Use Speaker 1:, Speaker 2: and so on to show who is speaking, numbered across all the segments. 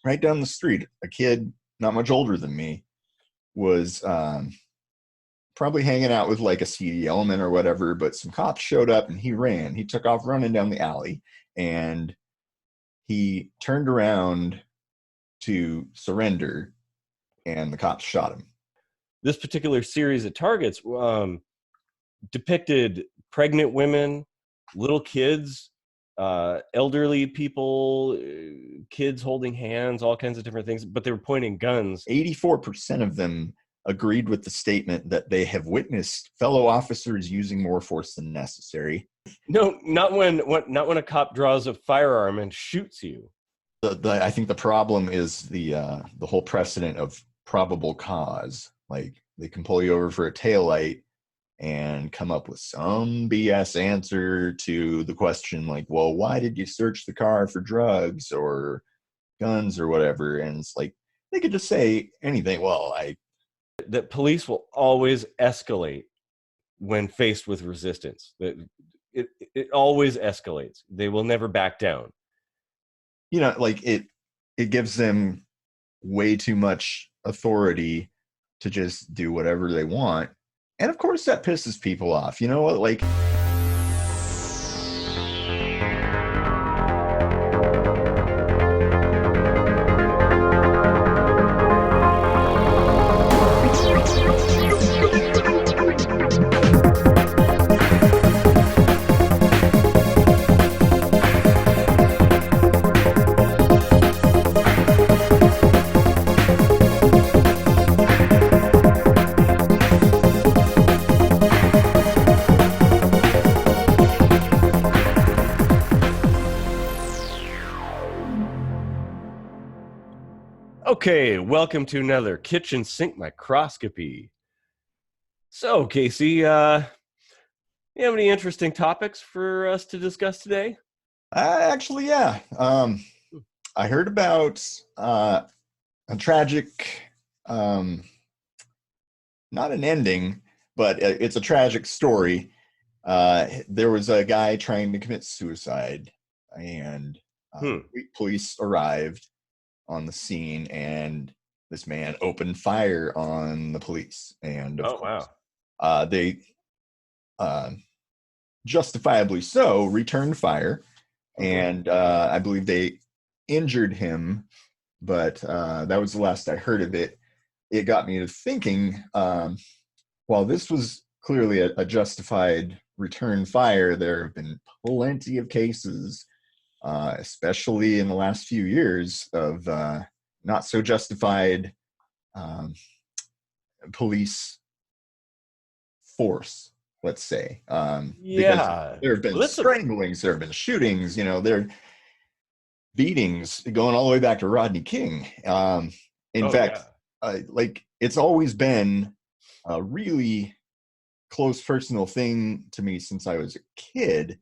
Speaker 1: right down the street, a kid not much older than me was probably hanging out with like a seedy element or whatever, but some cops showed up and he ran. He took off running down the alley, and he turned around to surrender, and the cops shot him.
Speaker 2: This particular series of targets depicted pregnant women, little kids, elderly people, kids holding hands, all kinds of different things, but they were pointing guns.
Speaker 1: 84% of them agreed with the statement that they have witnessed fellow officers using more force than necessary.
Speaker 2: No, not when a cop draws a firearm and shoots you.
Speaker 1: I think the problem is the whole precedent of probable cause. Like, they can pull you over for a taillight and come up with some BS answer to the question, like, well, why did you search the car for drugs or guns or whatever? And it's like, they could just say anything. Well,
Speaker 2: that police will always escalate when faced with resistance. It always escalates. They will never back down.
Speaker 1: Like, it gives them way too much authority to just do whatever they want. And of course that pisses people off. You know what? Like,
Speaker 2: Okay, welcome to another kitchen sink microscopy. So, Casey, you have any interesting topics for us to discuss today?
Speaker 1: actually, yeah. I heard about a tragic, not an ending, but it's a tragic story. There was a guy trying to commit suicide, and police arrived on the scene, and this man opened fire on the police, and of course, they justifiably so returned fire, and I believe they injured him, but that was the last I heard of it. It got me to thinking, while this was clearly a justified return fire, there have been plenty of cases, especially in the last few years, of not so justified police force, let's say. Because there have been stranglings, there have been shootings, there are beatings going all the way back to Rodney King. In fact, like, it's always been a really close personal thing to me since I was a kid.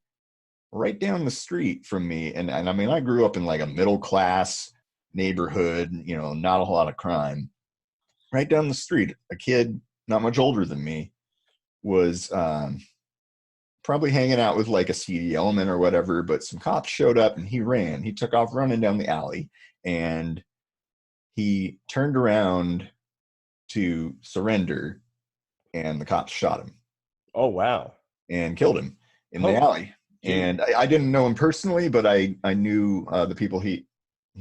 Speaker 1: Right down the street from me, and I mean, I grew up in like a middle class neighborhood, not a whole lot of crime. Right down the street, a kid not much older than me was probably hanging out with like a seedy element or whatever, but some cops showed up and he ran. He took off running down the alley, and he turned around to surrender, and the cops shot him.
Speaker 2: Oh, wow.
Speaker 1: And killed him in the alley. And I didn't know him personally, but I knew the people he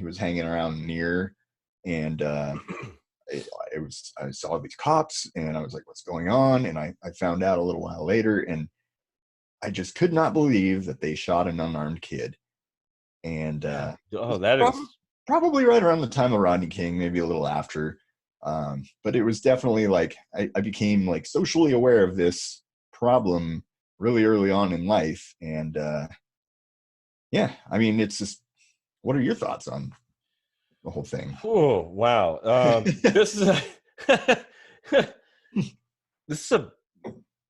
Speaker 1: was hanging around near, and I saw these cops, and I was like, "What's going on?" And I found out a little while later, and I just could not believe that they shot an unarmed kid. And
Speaker 2: that is
Speaker 1: probably right around the time of Rodney King, maybe a little after. But it was definitely like I became like socially aware of this problem really early on in life. And yeah, I mean, it's just, what are your thoughts on the whole thing?
Speaker 2: Oh, wow. This is a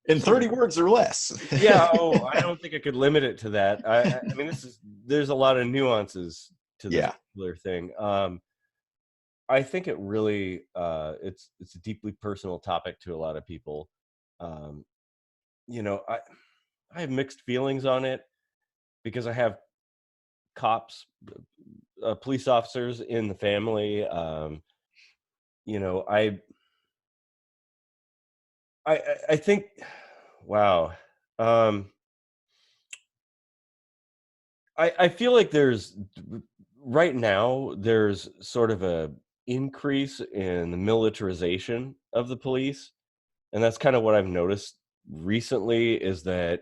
Speaker 1: in 30 words or less.
Speaker 2: Yeah. I don't think I could limit it to that. I mean, there's a lot of nuances to this particular thing. I think it really it's a deeply personal topic to a lot of people. I have mixed feelings on it, because I have cops, police officers in the family. You know, I think, wow. I feel like right now there's sort of a increase in the militarization of the police, and that's kind of what I've noticed recently, is that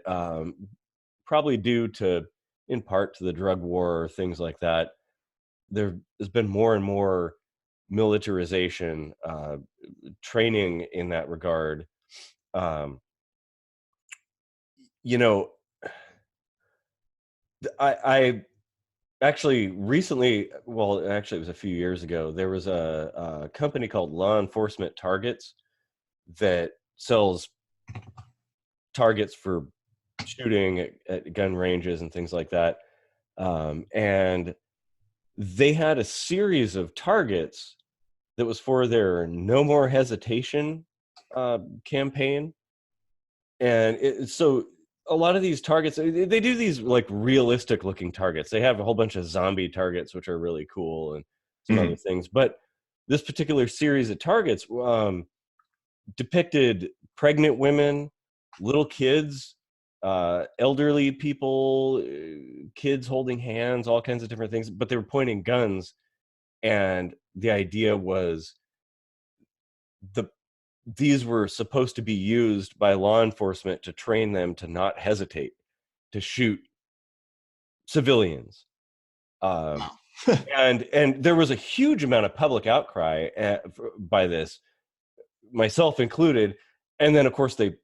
Speaker 2: probably due to, in part, to the drug war or things like that, there has been more and more militarization, training in that regard. um, you know, I actually recently, well, actually, it was a few years ago, there was a company called Law Enforcement Targets that sells targets for shooting at gun ranges and things like that. And they had a series of targets that was for their No More Hesitation campaign. And so a lot of these targets, they do these like realistic looking targets. They have a whole bunch of zombie targets, which are really cool, and some other things. But this particular series of targets depicted pregnant women, little kids, elderly people, kids holding hands, all kinds of different things, but they were pointing guns. And the idea was these were supposed to be used by law enforcement to train them to not hesitate to shoot civilians. And there was a huge amount of public outcry by this, myself included. And then, of course, they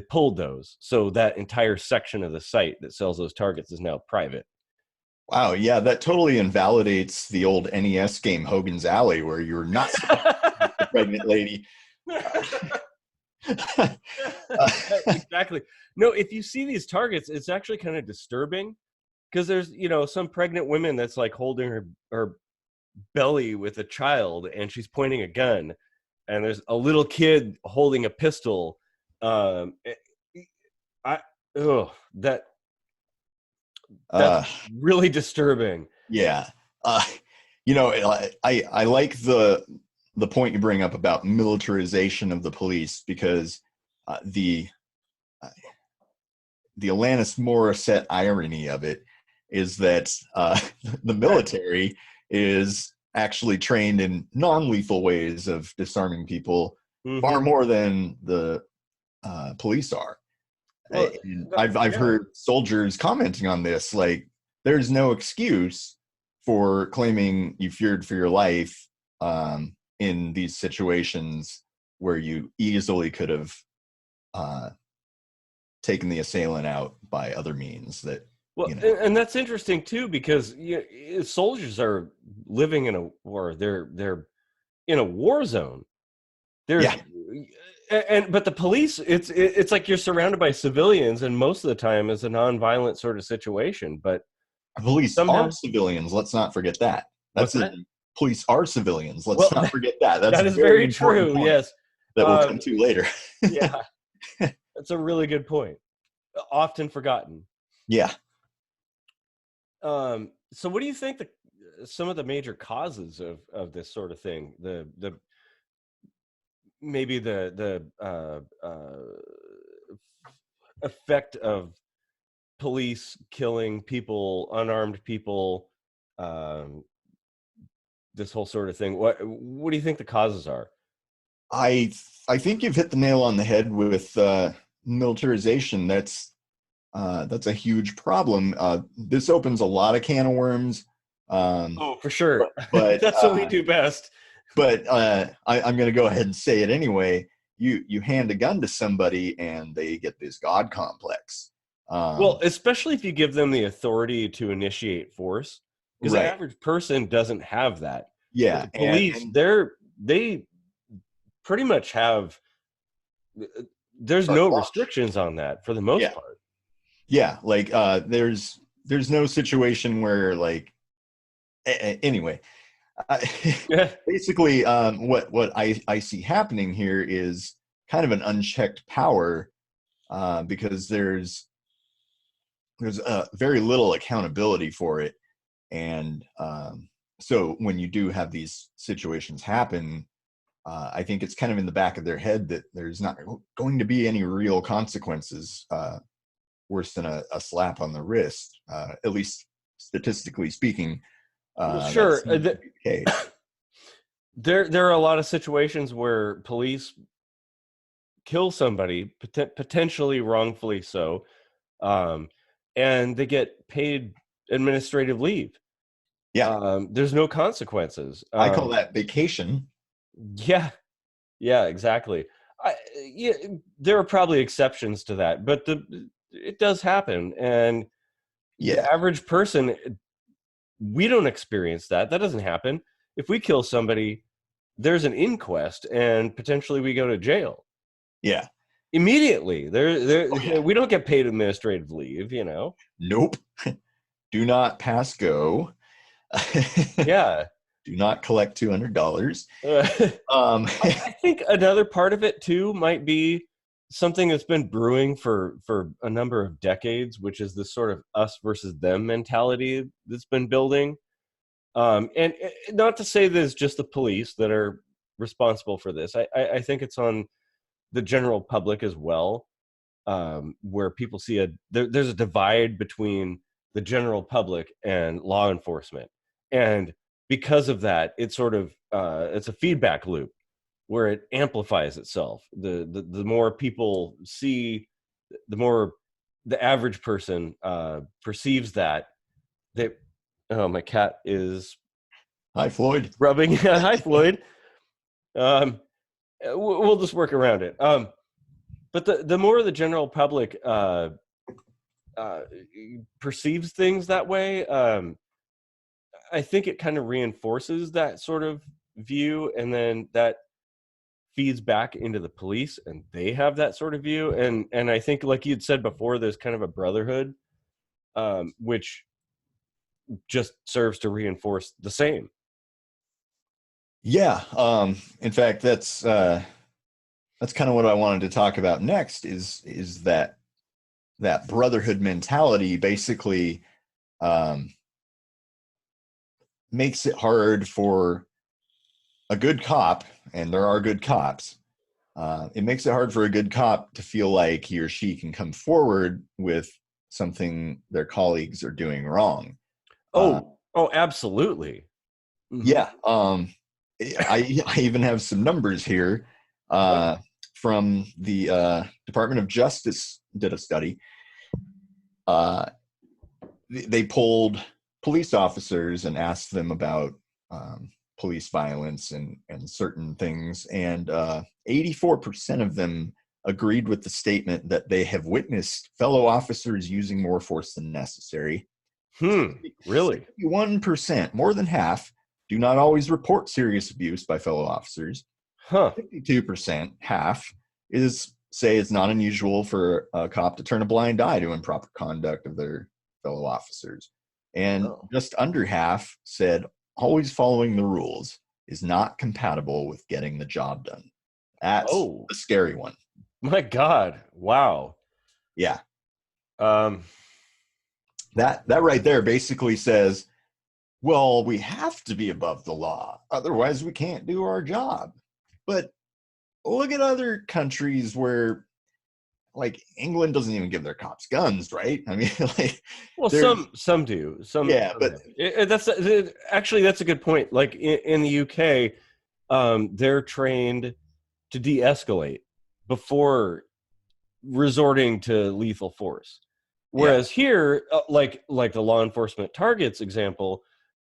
Speaker 2: pulled those. So that entire section of the site that sells those targets is now private.
Speaker 1: Wow, yeah, that totally invalidates the old NES game Hogan's Alley, where you're not a pregnant lady.
Speaker 2: Exactly. No, if you see these targets, it's actually kind of disturbing, because there's, you know, some pregnant women that's like holding her belly with a child, and she's pointing a gun, and there's a little kid holding a pistol. That's really disturbing.
Speaker 1: Yeah. You know, I like the point you bring up about militarization of the police, because the Alanis Morissette irony of it is that the military is actually trained in non-lethal ways of disarming people far more than the police are. Well, I've heard soldiers commenting on this, like, there's no excuse for claiming you feared for your life in these situations where you easily could have taken the assailant out by other means. That,
Speaker 2: well, you know. And that's interesting too, because soldiers are living in a war. They're in a war zone. But the police, it's like you're surrounded by civilians, and most of the time it's a non-violent sort of situation. But
Speaker 1: police are civilians. Let's not forget that. Police are civilians. Let's not forget that.
Speaker 2: That is very true. Yes,
Speaker 1: that we'll come to later.
Speaker 2: Yeah, that's a really good point. Often forgotten.
Speaker 1: Yeah.
Speaker 2: So what do you think some of the major causes of this sort of thing? Maybe the effect of police killing people, unarmed people, this whole sort of thing. What do you think the causes are?
Speaker 1: I think you've hit the nail on the head with militarization. That's a huge problem. This opens a lot of can of worms.
Speaker 2: For sure. But that's what we do best.
Speaker 1: But I'm going to go ahead and say it anyway. You hand a gun to somebody and they get this God complex.
Speaker 2: Well, especially if you give them the authority to initiate force, because the average person doesn't have that.
Speaker 1: Yeah.
Speaker 2: But the police, they pretty much have. There's no restrictions on that for the most part.
Speaker 1: Yeah, like there's no situation where, like, anyway. Basically, what I see happening here is kind of an unchecked power, because there's very little accountability for it. And so when you do have these situations happen, I think it's kind of in the back of their head that there's not going to be any real consequences worse than a slap on the wrist, at least statistically speaking.
Speaker 2: Well, sure. There are a lot of situations where police kill somebody, potentially wrongfully so, and they get paid administrative leave.
Speaker 1: Yeah.
Speaker 2: There's no consequences.
Speaker 1: I call that vacation.
Speaker 2: Yeah. Yeah, exactly. Yeah, there are probably exceptions to that, but it does happen. And the average person, we don't experience that. That doesn't happen. If we kill somebody, there's an inquest and potentially we go to jail.
Speaker 1: Yeah.
Speaker 2: Immediately. We don't get paid administrative leave, you know?
Speaker 1: Nope. Do not pass go.
Speaker 2: Yeah.
Speaker 1: Do not collect $200.
Speaker 2: I think another part of it too might be something that's been brewing for a number of decades, which is this sort of us versus them mentality that's been building. And not to say there's just the police that are responsible for this. I think it's on the general public as well, where people see there's a divide between the general public and law enforcement. And because of that, it's sort of it's a feedback loop where it amplifies itself. The more people see, the more the average person perceives that. Oh, my cat is
Speaker 1: hi Floyd
Speaker 2: rubbing. Hi Floyd. We'll just work around it. But the more the general public perceives things that way, I think it kind of reinforces that sort of view, and then that feeds back into the police, and they have that sort of view. And I think, like you'd said before, there's kind of a brotherhood, which just serves to reinforce the same.
Speaker 1: Yeah. In fact, that's kind of what I wanted to talk about next. Is that brotherhood mentality basically makes it hard for a good cop, and there are good cops. It makes it hard for a good cop to feel like he or she can come forward with something their colleagues are doing wrong.
Speaker 2: Oh, absolutely.
Speaker 1: Mm-hmm. Yeah. I even have some numbers here from the Department of Justice did a study. They polled police officers and asked them about police violence and certain things, and 84% of them agreed with the statement that they have witnessed fellow officers using more force than necessary.
Speaker 2: Really?
Speaker 1: 61%, more than half, do not always report serious abuse by fellow officers. 52%, half, say it's not unusual for a cop to turn a blind eye to improper conduct of their fellow officers. And just under half said always following the rules is not compatible with getting the job done. That's a scary one.
Speaker 2: My God. Wow.
Speaker 1: Yeah. That right there basically says, well, we have to be above the law, otherwise we can't do our job. But look at other countries where, like, England doesn't even give their cops guns, right? I mean, like,
Speaker 2: well, some do.
Speaker 1: Yeah, but
Speaker 2: that's actually, that's a good point. Like in the UK, they're trained to de-escalate before resorting to lethal force. Whereas here, like the law enforcement targets example,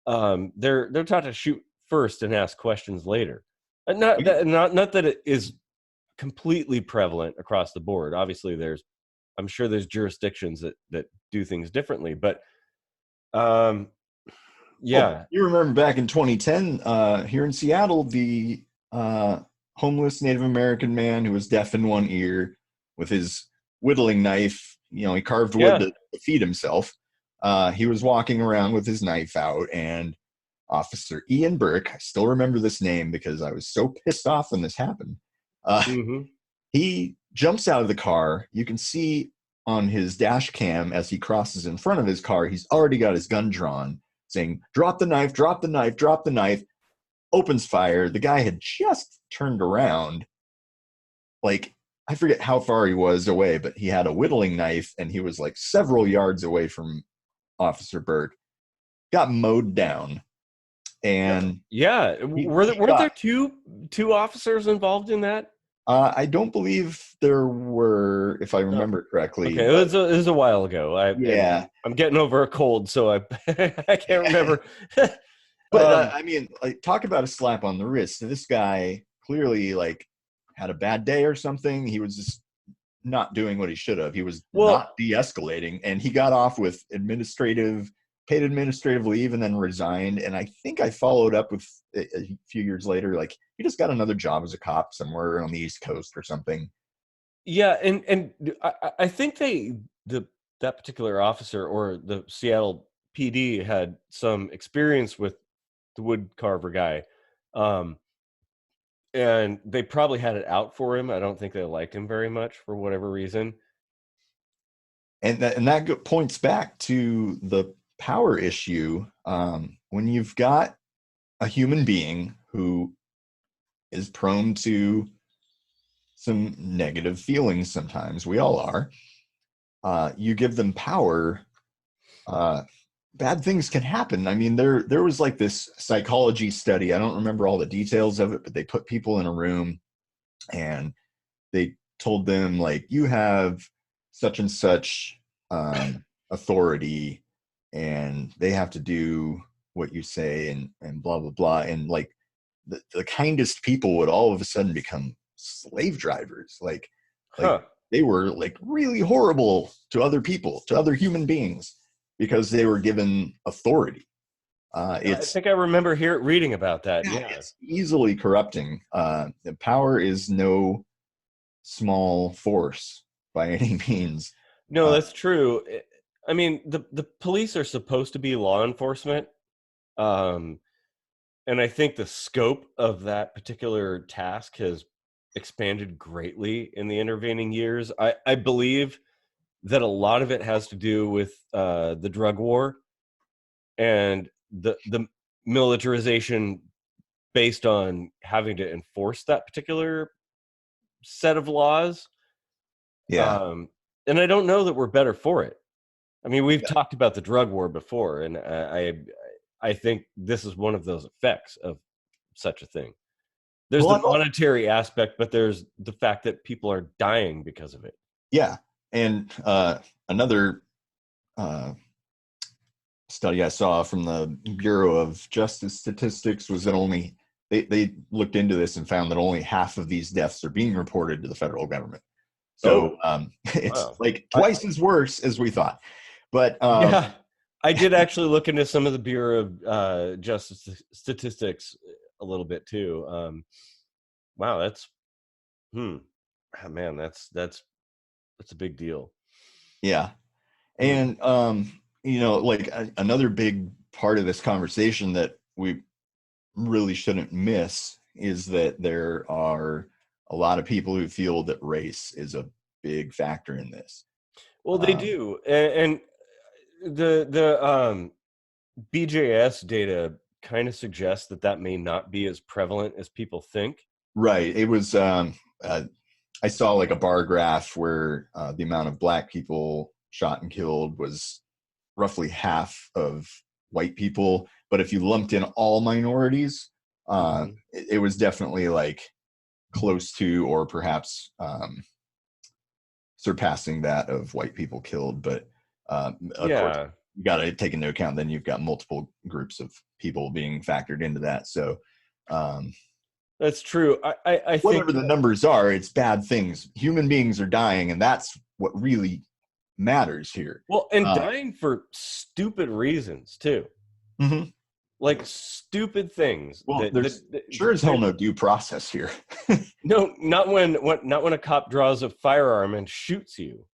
Speaker 2: they're taught to shoot first and ask questions later. Not that it is completely prevalent across the board. Obviously, I'm sure there's jurisdictions that do things differently, but yeah.
Speaker 1: Well, you remember back in 2010 here in Seattle, the homeless Native American man who was deaf in one ear with his whittling knife, he carved wood to feed himself. He was walking around with his knife out, and Officer Ian Burke, I still remember this name because I was so pissed off when this happened. He jumps out of the car. You can see on his dash cam as he crosses in front of his car, he's already got his gun drawn. saying, drop the knife, drop the knife, drop the knife, opens fire. The guy had just turned around. Like, I forget how far he was away, but he had a whittling knife and he was like several yards away from Officer Burke. Got mowed down. And
Speaker 2: weren't there two officers involved in that?
Speaker 1: I don't believe there were, if I remember correctly.
Speaker 2: Okay, it was a while ago. I'm getting over a cold, so I I can't remember.
Speaker 1: But I mean, like, talk about a slap on the wrist. This guy clearly like had a bad day or something. He was just not doing what he should have. He was not de-escalating, and he got off with paid administrative leave and then resigned. And I think I followed up with a few years later, like he just got another job as a cop somewhere on the East Coast or something.
Speaker 2: Yeah, and I think that particular officer or the Seattle PD had some experience with the wood carver guy, and they probably had it out for him. I don't think they liked him very much for whatever reason.
Speaker 1: And that points back to the power issue. When you've got a human being who is prone to some negative feelings, sometimes we all are, you give them power, bad things can happen. I mean, there was like this psychology study. I don't remember all the details of it, but they put people in a room and they told them, like, you have such and such authority and they have to do what you say and blah blah blah. And like the kindest people would all of a sudden become slave drivers. Like they were like really horrible to other people, to other human beings, because they were given authority.
Speaker 2: I think I remember reading about that. Yeah,
Speaker 1: it's easily corrupting. The power is no small force by any means.
Speaker 2: No, that's true. I mean, the police are supposed to be law enforcement, and I think the scope of that particular task has expanded greatly in the intervening years. I believe that a lot of it has to do with the drug war and the militarization based on having to enforce that particular set of laws.
Speaker 1: Yeah.
Speaker 2: And I don't know that we're better for it. I mean, we've talked about the drug war before, and I think this is one of those effects of such a thing. There's the monetary aspect, but there's the fact that people are dying because of it.
Speaker 1: Yeah. And another study I saw from the Bureau of Justice Statistics was that only they looked into this and found that only half of these deaths are being reported to the federal government. So it's like twice as worse as we thought. But
Speaker 2: yeah, I did actually look into some of the Bureau of Justice Statistics a little bit too. Wow, that's man, that's a big deal.
Speaker 1: Yeah. And you know, like another big part of this conversation that we really shouldn't miss is that there are a lot of people who feel that race is a big factor in this.
Speaker 2: Well, they do, and the BJS data kind of suggests that may not be as prevalent as people think.
Speaker 1: Right. It was I saw like a bar graph where the amount of Black people shot and killed was roughly half of white people, but if you lumped in all minorities, it was definitely like close to or perhaps surpassing that of white people killed. But of course, you got to take into account then you've got multiple groups of people being factored into that. So
Speaker 2: that's true. I think
Speaker 1: whatever the numbers are, it's bad things. Human beings are dying, and that's what really matters here.
Speaker 2: Well, and dying for stupid reasons too. Like stupid things.
Speaker 1: Well, there's sure as hell no due process here.
Speaker 2: No, not when a cop draws a firearm and shoots you.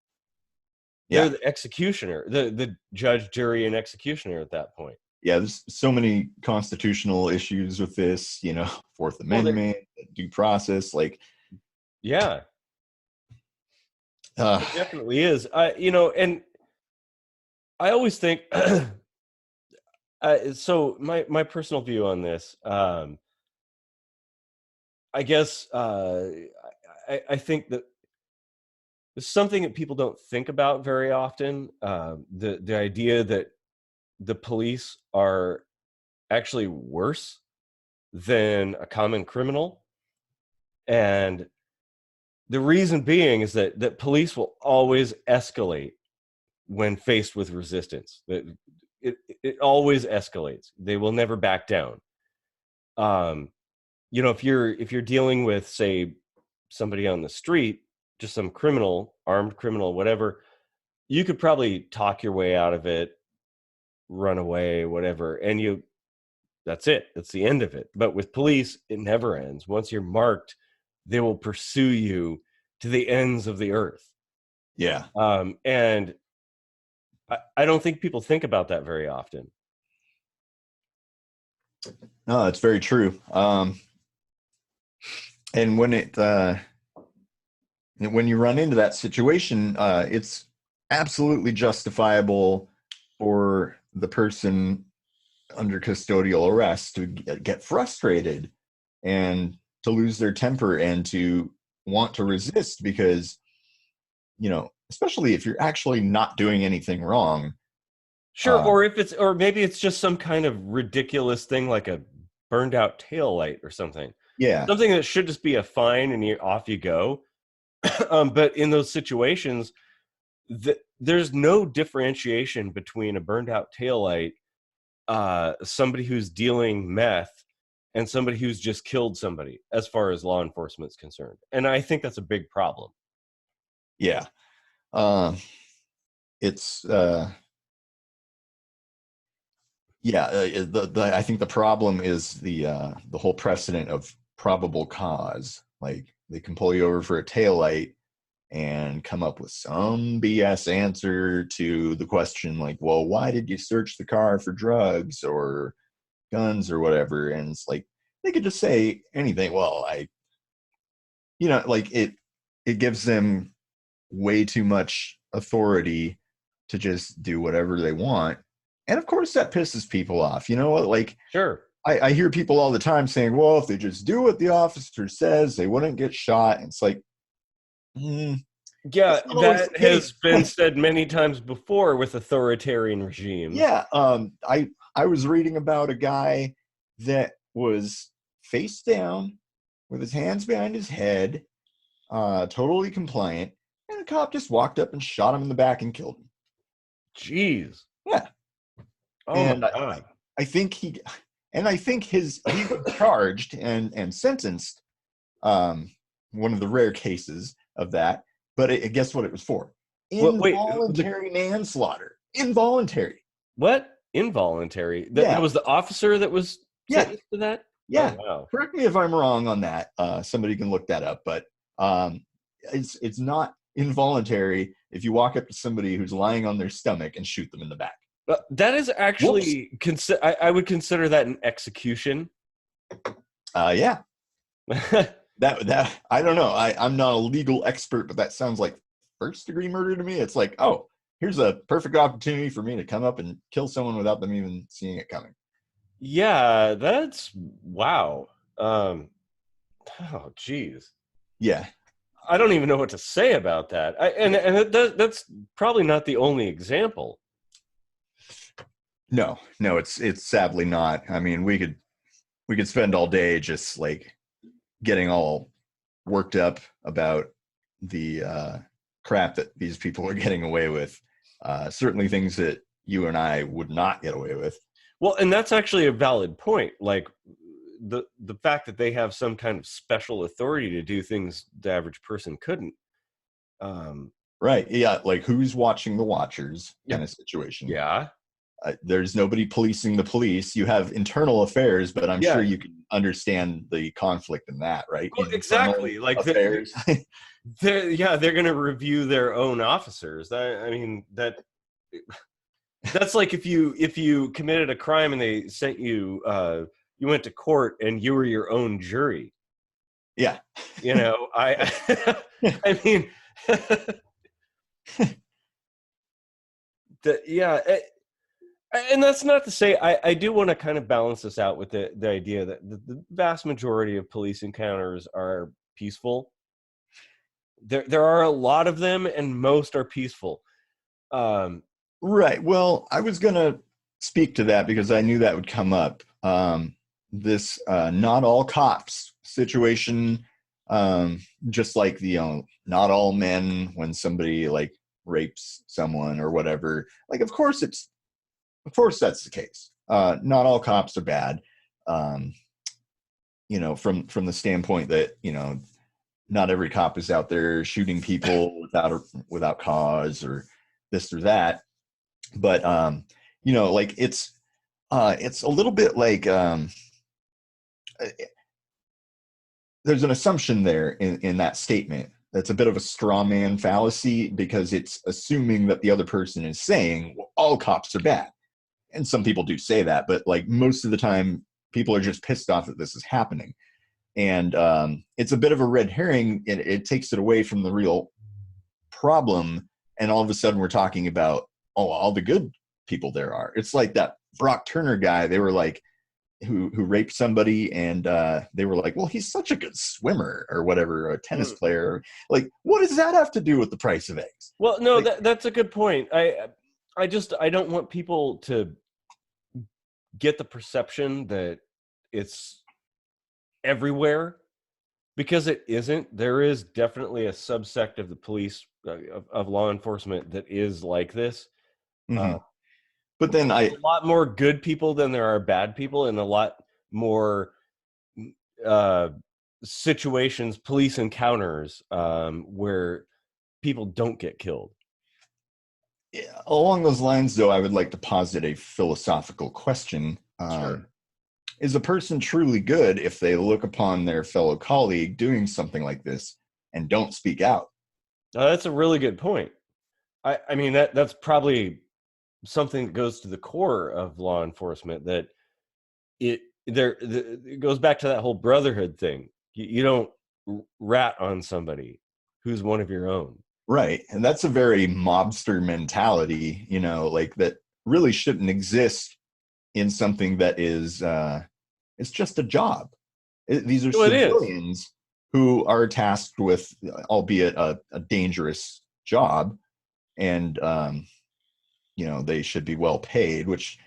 Speaker 2: They're the executioner, the judge, jury, and executioner at that point.
Speaker 1: Yeah, there's so many constitutional issues with this, you know, Fourth Amendment, due process, like.
Speaker 2: Yeah. It definitely is. You know, and I always think So my personal view on this, I guess, I think that it's something that people don't think about very often. The idea that the police are actually worse than a common criminal, and the reason being is that police will always escalate when faced with resistance. It always escalates. They will never back down. You know, if you're dealing with, say, somebody on the street, just some criminal, armed criminal, whatever, you could probably talk your way out of it, run away, whatever, and that's it. That's the end of it. But with police, it never ends. Once you're marked, they will pursue you to the ends of the earth.
Speaker 1: Yeah.
Speaker 2: And I don't think people think about that very often.
Speaker 1: No, that's very true. And when you run into that situation, it's absolutely justifiable for the person under custodial arrest to get frustrated and to lose their temper and to want to resist, because, you know, especially if you're actually not doing anything wrong.
Speaker 2: Sure. Or maybe it's just some kind of ridiculous thing like a burned out tail light or something.
Speaker 1: Yeah.
Speaker 2: Something that should just be a fine and off you go. But in those situations, there's no differentiation between a burned out taillight, somebody who's dealing meth, and somebody who's just killed somebody, as far as law enforcement is concerned. And I think that's a big problem.
Speaker 1: Yeah. It's I think the problem is the whole precedent of probable cause. Like, they can pull you over for a taillight and come up with some BS answer to the question, like, well, why did you search the car for drugs or guns or whatever? And it's like, they could just say anything. Well, like, it gives them way too much authority to just do whatever they want. And of course that pisses people off. You know what? Like,
Speaker 2: sure.
Speaker 1: I hear people all the time saying, well, if they just do what the officer says, they wouldn't get shot. And it's like,
Speaker 2: yeah, that has been said many times before with authoritarian regimes.
Speaker 1: Yeah. I was reading about a guy that was face down with his hands behind his head, totally compliant, and a cop just walked up and shot him in the back and killed him.
Speaker 2: Jeez.
Speaker 1: Yeah.
Speaker 2: Oh, and my God.
Speaker 1: I think he was charged and sentenced, one of the rare cases of that, but guess what it was for? Involuntary manslaughter. Involuntary.
Speaker 2: What? Involuntary? That was the officer that was sentenced to that?
Speaker 1: Yeah. Oh, wow. Correct me if I'm wrong on that. Somebody can look that up, but it's not involuntary if you walk up to somebody who's lying on their stomach and shoot them in the back.
Speaker 2: That is actually, I would consider that an execution.
Speaker 1: Yeah. that I don't know. I'm not a legal expert, but that sounds like first degree murder to me. It's like, oh, here's a perfect opportunity for me to come up and kill someone without them even seeing it coming.
Speaker 2: Yeah, that's wow. Oh, geez.
Speaker 1: Yeah.
Speaker 2: I don't even know what to say about that. That's probably not the only example.
Speaker 1: No, it's sadly not. I mean, we could spend all day just like getting all worked up about the crap that these people are getting away with. Certainly things that you and I would not get away with.
Speaker 2: Well, and that's actually a valid point. Like the fact that they have some kind of special authority to do things the average person couldn't.
Speaker 1: Right. Yeah. Like, who's watching the watchers kind of situation.
Speaker 2: Yeah.
Speaker 1: There's nobody policing the police. You have internal affairs, but I'm sure you can understand the conflict in that, right?
Speaker 2: Well, exactly. Like affairs. They're going to review their own officers. I mean, that's like if you committed a crime and they sent you, you went to court and you were your own jury.
Speaker 1: Yeah.
Speaker 2: You know, I mean, And that's not to say, I do want to kind of balance this out with the idea that the vast majority of police encounters are peaceful. There are a lot of them, and most are peaceful.
Speaker 1: Right. Well, I was going to speak to that because I knew that would come up. This not all cops situation, just like the not all men when somebody like rapes someone or whatever. Like, of course that's the case. Not all cops are bad. You know, from the standpoint that, you know, not every cop is out there shooting people without cause or this or that. But you know, like it's a little bit like there's an assumption there in that statement that's a bit of a straw man fallacy, because it's assuming that the other person is saying, well, all cops are bad. And some people do say that, but like most of the time people are just pissed off that this is happening. And it's a bit of a red herring. It takes it away from the real problem, and all of a sudden we're talking about, oh, all the good people there are. It's like that Brock Turner guy, they were like, who raped somebody, and they were like, well, he's such a good swimmer or whatever, or a tennis player. Like, what does that have to do with the price of eggs?
Speaker 2: Well, no,
Speaker 1: like,
Speaker 2: that's a good point. I don't want people to get the perception that it's everywhere, because it isn't. There is definitely a subsect of the police, of law enforcement, that is like this.
Speaker 1: mm-hmm. But then
Speaker 2: a lot more good people than there are bad people, and a lot more situations, police encounters, where people don't get killed.
Speaker 1: Along those lines, though, I would like to posit a philosophical question.
Speaker 2: Sure.
Speaker 1: Is a person truly good if they look upon their fellow colleague doing something like this and don't speak out?
Speaker 2: That's a really good point. I mean, that's probably something that goes to the core of law enforcement, that it goes back to that whole brotherhood thing. You don't rat on somebody who's one of your own.
Speaker 1: Right. And that's a very mobster mentality, you know, like that really shouldn't exist in something that is it's just a job. These are civilians who are tasked with, albeit a dangerous job, and you know, they should be well paid, which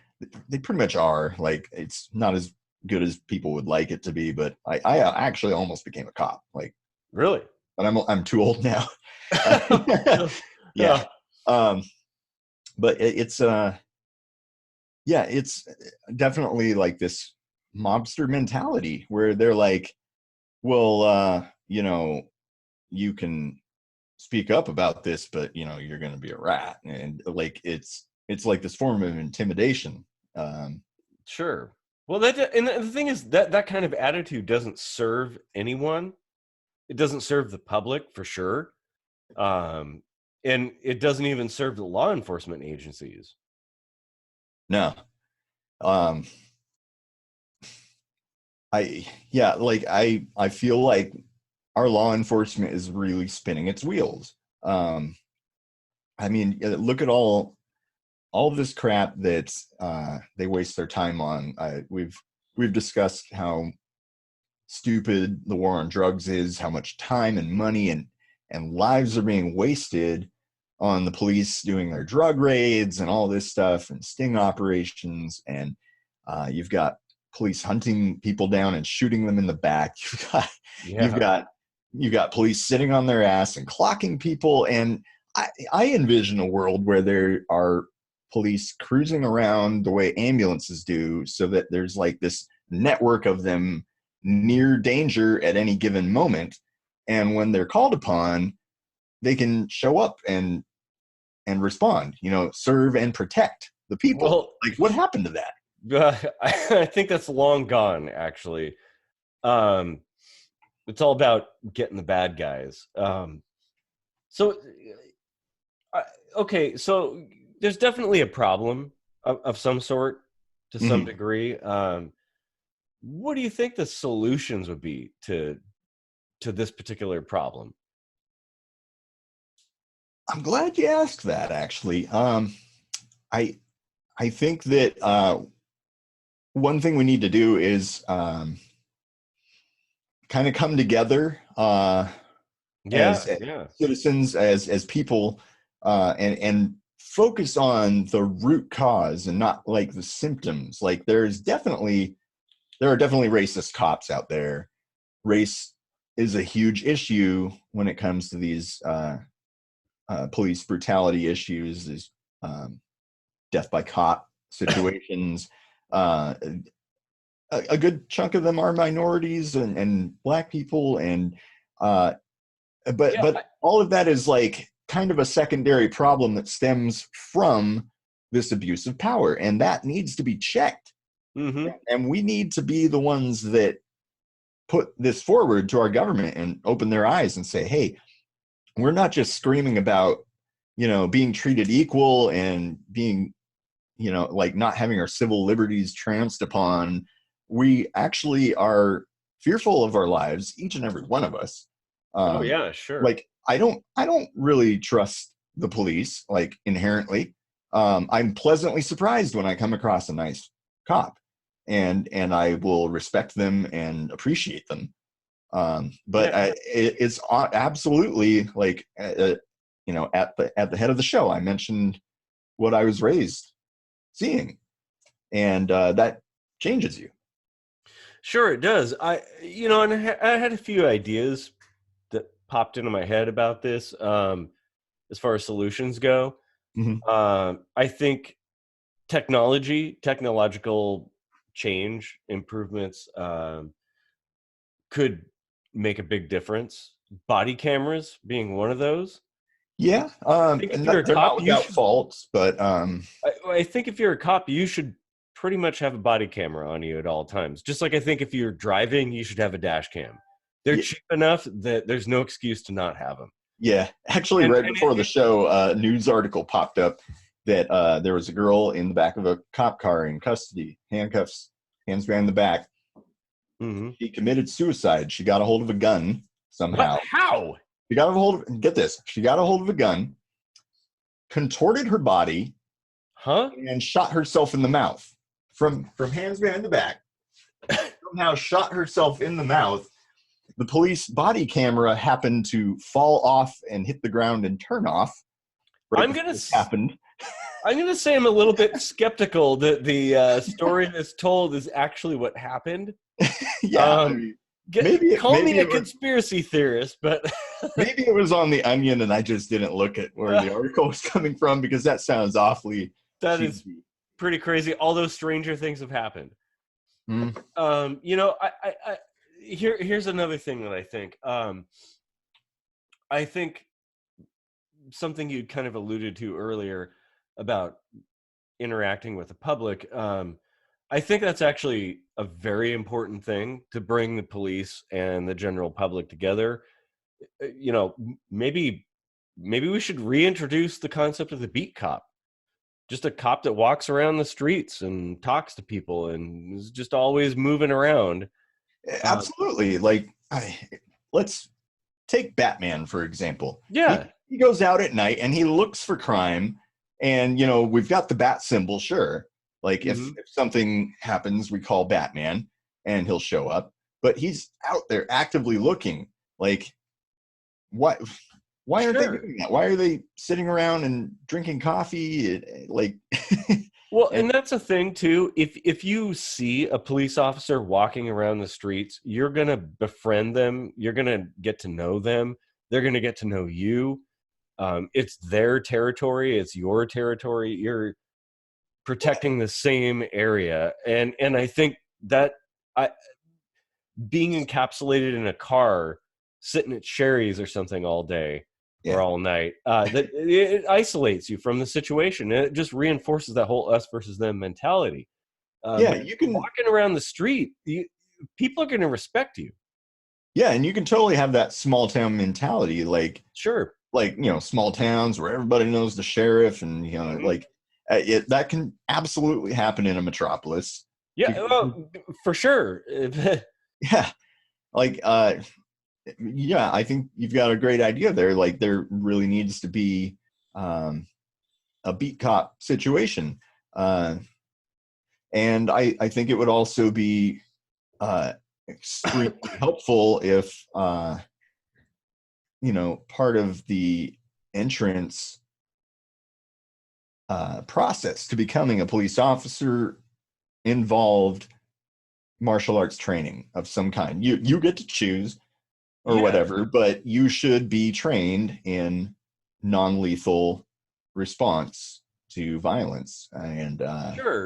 Speaker 1: they pretty much are. Like, it's not as good as people would like it to be, but I actually almost became a cop. Like,
Speaker 2: really?
Speaker 1: But I'm too old now. Yeah. But it's yeah, it's definitely like this mobster mentality where they're like, well, you know, you can speak up about this, but you know, you're going to be a rat. And like, it's like this form of intimidation.
Speaker 2: Sure. Well, and the thing is that kind of attitude doesn't serve anyone. It doesn't serve the public, for sure. And it doesn't even serve the law enforcement agencies.
Speaker 1: No. I feel like our law enforcement is really spinning its wheels. I mean, look at all this crap that they waste their time on. We've discussed how stupid the war on drugs is, how much time and money and lives are being wasted on the police doing their drug raids and all this stuff, and sting operations, and you've got police hunting people down and shooting them in the back. You've got police sitting on their ass and clocking people. And I envision a world where there are police cruising around the way ambulances do, so that there's like this network of them near danger at any given moment, and when they're called upon, they can show up and respond, you know, serve and protect the people. Well, like, what happened to that?
Speaker 2: I think that's long gone, actually. It's all about getting the bad guys. Okay, so there's definitely a problem of some sort, to some degree. What do you think the solutions would be to this particular problem?
Speaker 1: I'm glad you asked that, actually. I think that one thing we need to do is kind of come together as citizens, as people, and focus on the root cause and not like the symptoms. Like there are definitely racist cops out there. Race is a huge issue when it comes to these police brutality issues, is death by cop situations. A good chunk of them are minorities and black people, and but all of that is like kind of a secondary problem that stems from this abuse of power, and that needs to be checked. And we need to be the ones that put this forward to our government and open their eyes and say, hey, we're not just screaming about, being treated equal and being, like not having our civil liberties trounced upon. We actually are fearful of our lives, each and every one of us.
Speaker 2: Oh yeah, sure.
Speaker 1: Like I don't really trust the police, like inherently. I'm pleasantly surprised when I come across a nice cop, and I will respect them and appreciate them. But it's absolutely like at the head of the show, I mentioned what I was raised seeing, and that changes you.
Speaker 2: Sure, it does. I had a few ideas that popped into my head about this as far as solutions go. I think technological change, improvements could make a big difference. Body cameras being one of those.
Speaker 1: Yeah,
Speaker 2: if you're a cop,
Speaker 1: not without faults, but
Speaker 2: I think if you're a cop, you should pretty much have a body camera on you at all times. Just like I think if you're driving, you should have a dash cam. They're cheap enough that there's no excuse to not have them.
Speaker 1: Yeah, actually, before the show, a news article popped up that there was a girl in the back of a cop car in custody, handcuffs, hands behind the back. She committed suicide. She got a hold of a gun somehow.
Speaker 2: What? How?
Speaker 1: She got a hold of, get this, she got a hold of a gun, contorted her body, and shot herself in the mouth. From hands behind the back, somehow shot herself in the mouth. The police body camera happened to fall off and hit the ground and turn off.
Speaker 2: I'm gonna say I'm a little bit skeptical that the story that's told is actually what happened.
Speaker 1: Yeah,
Speaker 2: call me a conspiracy theorist, but
Speaker 1: maybe it was on the Onion and I just didn't look at where the article was coming from, because that sounds awfully.
Speaker 2: That is pretty crazy. Although stranger things have happened. Here's another thing that I think. I think something you kind of alluded to earlier about interacting with the public. I think that's actually a very important thing, to bring the police and the general public together. Maybe we should reintroduce the concept of the beat cop. Just a cop that walks around the streets and talks to people and is just always moving around.
Speaker 1: Absolutely. Let's take Batman, for example.
Speaker 2: Yeah.
Speaker 1: He goes out at night and he looks for crime. And, we've got the bat symbol, sure. Like if something happens, we call Batman and he'll show up. But he's out there actively looking. Like, what? Why aren't they doing that? Why are they sitting around and drinking coffee?
Speaker 2: Well, and that's a thing too. If you see a police officer walking around the streets, you're going to befriend them. You're going to get to know them. They're going to get to know you. It's their territory. It's your territory. You're protecting the same area. And I think that being encapsulated in a car, sitting at Sherry's or something all day, or all night, that it isolates you from the situation. It just reinforces that whole us versus them mentality.
Speaker 1: You can
Speaker 2: walking around the street, people are going to respect you.
Speaker 1: Yeah, and you can totally have that small town mentality, small towns where everybody knows the sheriff, and that can absolutely happen in a metropolis.
Speaker 2: Yeah, for sure.
Speaker 1: Yeah, I think you've got a great idea there. Like, there really needs to be a beat cop situation. And I think it would also be extremely helpful if, part of the entrance process to becoming a police officer involved martial arts training of some kind. You get to choose or whatever, but you should be trained in non-lethal response to violence. And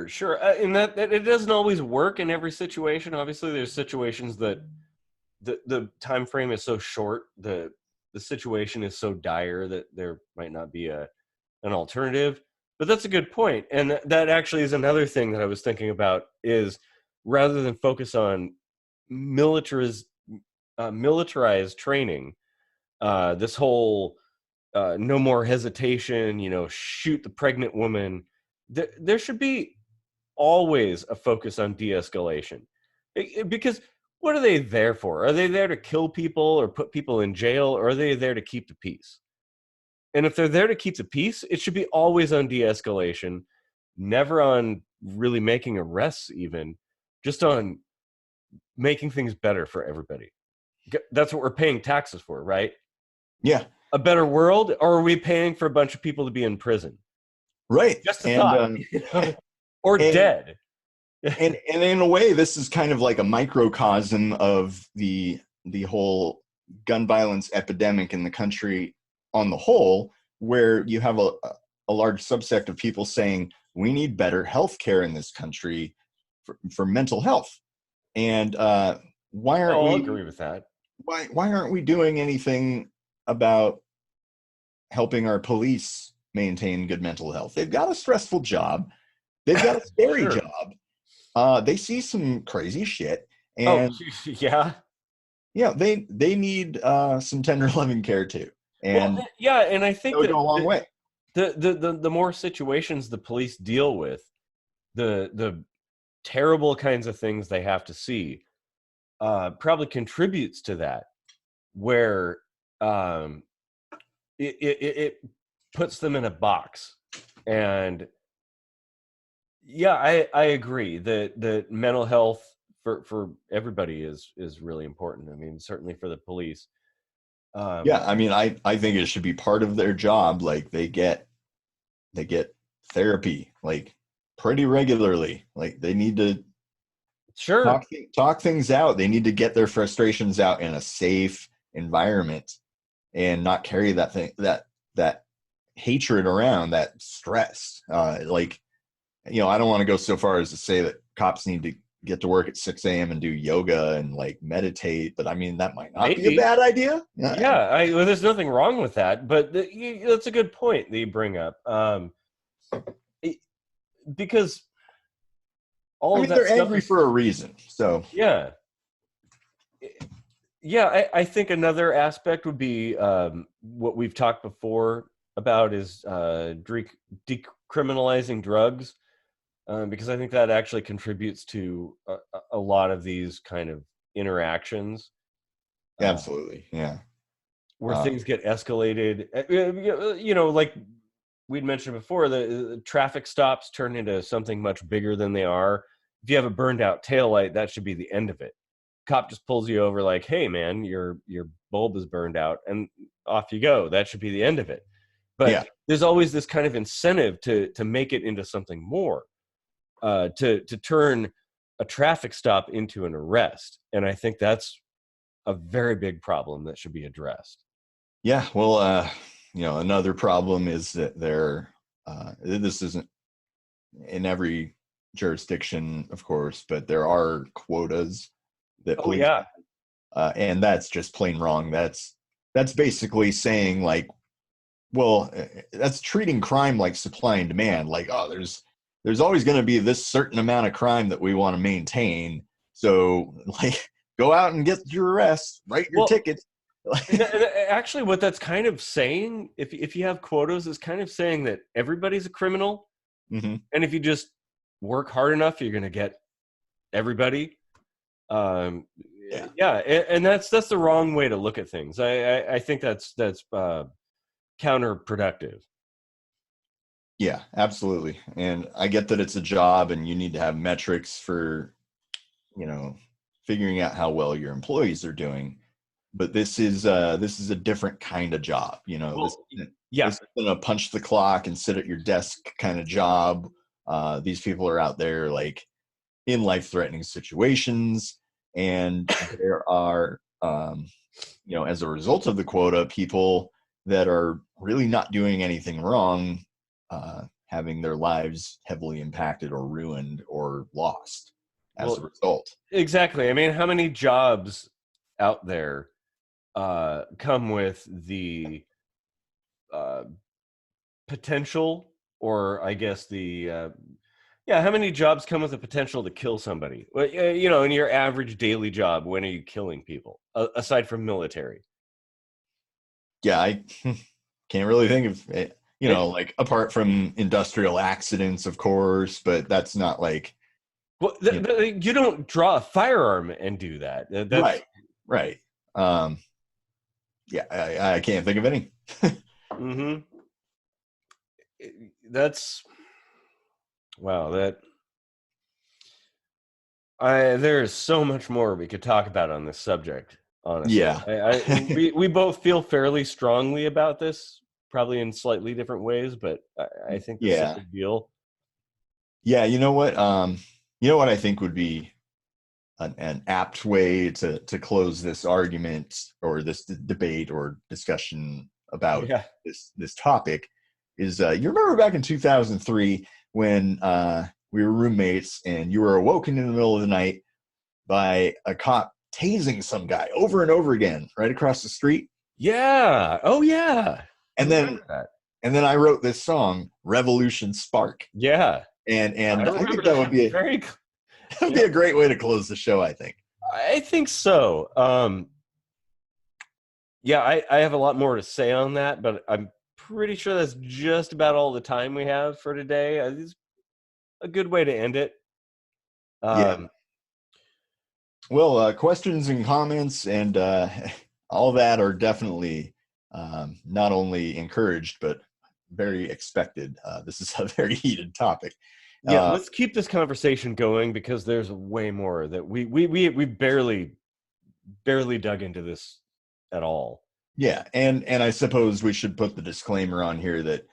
Speaker 2: sure, and that it doesn't always work in every situation. Obviously, there's situations that the time frame is so short, the situation is so dire that there might not be an alternative. But that's a good point, and that actually is another thing that I was thinking about, is rather than focus on militarized training, this whole no more hesitation, shoot the pregnant woman. There should be always a focus on de-escalation, because what are they there for? Are they there to kill people or put people in jail, or are they there to keep the peace? And if they're there to keep the peace, it should be always on de-escalation, never on really making arrests, even just on making things better for everybody. That's what we're paying taxes for, right?
Speaker 1: Yeah.
Speaker 2: A better world, or are we paying for a bunch of people to be in prison?
Speaker 1: Right.
Speaker 2: Just a thought. Or dead.
Speaker 1: and in a way, this is kind of like a microcosm of the whole gun violence epidemic in the country on the whole, where you have a large subsect of people saying we need better health care in this country for mental health. And why aren't we?
Speaker 2: I'll agree with that.
Speaker 1: Why aren't we doing anything about helping our police maintain good mental health? They've got a stressful job. They've got a scary job. They see some crazy shit. And
Speaker 2: yeah,
Speaker 1: they need some tender loving care too. And
Speaker 2: and I think
Speaker 1: that would go a long way.
Speaker 2: The more situations the police deal with, the terrible kinds of things they have to see, probably contributes to that, where it puts them in a box. And I agree that mental health for everybody is really important. I mean, certainly for the police.
Speaker 1: I mean, I think it should be part of their job. Like they get therapy like pretty regularly. Like they need to talk things out. They need to get their frustrations out in a safe environment and not carry that hatred around, that stress. I don't want to go so far as to say that cops need to get to work at 6 a.m. and do yoga and like meditate, but I mean, that might not be a bad idea.
Speaker 2: Well, there's nothing wrong with that, but that's a good point that you bring up. Because
Speaker 1: they're angry for a reason. So
Speaker 2: I think another aspect would be what we've talked before about is decriminalizing drugs, because I think that actually contributes to a lot of these kind of interactions.
Speaker 1: Absolutely,
Speaker 2: where things get escalated. Like we'd mentioned before, the traffic stops turn into something much bigger than they are. If you have a burned out taillight, that should be the end of it. Cop just pulls you over like, hey man, your bulb is burned out, and off you go. That should be the end of it. But there's always this kind of incentive to make it into something more, to turn a traffic stop into an arrest. And I think that's a very big problem that should be addressed.
Speaker 1: Yeah, well, another problem is that this isn't in every jurisdiction, of course, but there are quotas that police and that's just plain wrong. That's basically saying like, well, that's treating crime like supply and demand. Like, oh, there's always going to be this certain amount of crime that we want to maintain. So like, go out and get your arrest, write your tickets.
Speaker 2: Actually, what that's kind of saying, if you have quotas, is kind of saying that everybody's a criminal.
Speaker 1: Mm-hmm.
Speaker 2: And if you just work hard enough, you're going to get everybody. And that's the wrong way to look at things. I think that's counterproductive.
Speaker 1: Yeah, absolutely. And I get that it's a job and you need to have metrics for, figuring out how well your employees are doing. But this is a different kind of job. This isn't a punch the clock and sit at your desk kind of job. These people are out there like in life-threatening situations, and there are, as a result of the quota, people that are really not doing anything wrong, having their lives heavily impacted or ruined or lost as a result.
Speaker 2: Exactly. I mean, how many jobs out there come with the potential, or I guess how many jobs come with the potential to kill somebody? Well, in your average daily job, when are you killing people aside from military?
Speaker 1: Yeah, I can't really think of it, like apart from industrial accidents, of course, but that's not like.
Speaker 2: Well, you don't draw a firearm and do that.
Speaker 1: Right. Yeah, I can't think of any.
Speaker 2: Mm-hmm. That's wow. There is so much more we could talk about on this subject. Honestly,
Speaker 1: yeah.
Speaker 2: we both feel fairly strongly about this, probably in slightly different ways, but I think this is a big deal.
Speaker 1: Yeah, you know what? I think would be an apt way to close this argument or this debate or discussion about this topic is you remember back in 2003 when we were roommates and you were awoken in the middle of the night by a cop tasing some guy over and over again right across the street?
Speaker 2: Yeah. Oh yeah.
Speaker 1: And then I wrote this song, Revolution Spark.
Speaker 2: Yeah.
Speaker 1: And I think that would be a great way to close the show, I think.
Speaker 2: I think so. I have a lot more to say on that, but I'm pretty sure that's just about all the time we have for today. It's a good way to end it.
Speaker 1: Well, questions and comments and all that are definitely not only encouraged, but very expected. This is a very heated topic.
Speaker 2: Yeah, let's keep this conversation going because there's way more that we barely dug into this at all.
Speaker 1: Yeah, and I suppose we should put the disclaimer on here that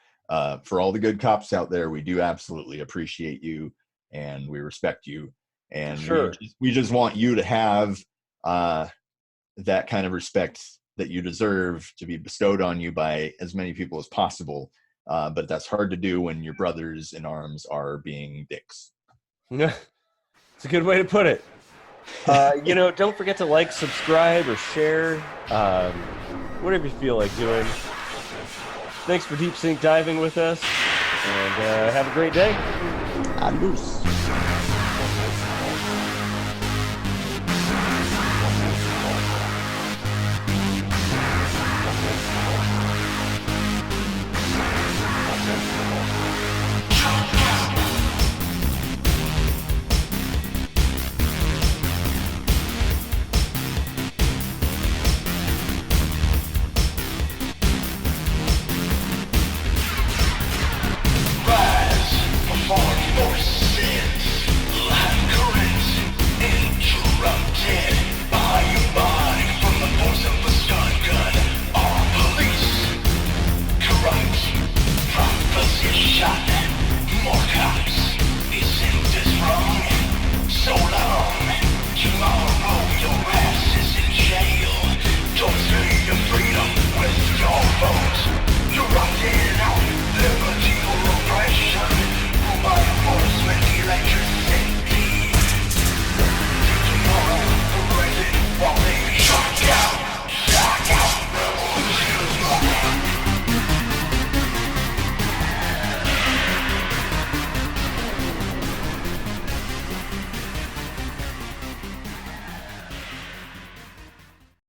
Speaker 1: for all the good cops out there, we do absolutely appreciate you and we respect you, and
Speaker 2: sure.
Speaker 1: we just want you to have that kind of respect that you deserve to be bestowed on you by as many people as possible. But that's hard to do when your brothers in arms are being dicks.
Speaker 2: Yeah, it's a good way to put it. Don't forget to like, subscribe, or share. Whatever you feel like doing. Thanks for deep sink diving with us, and have a great day.
Speaker 1: Adios.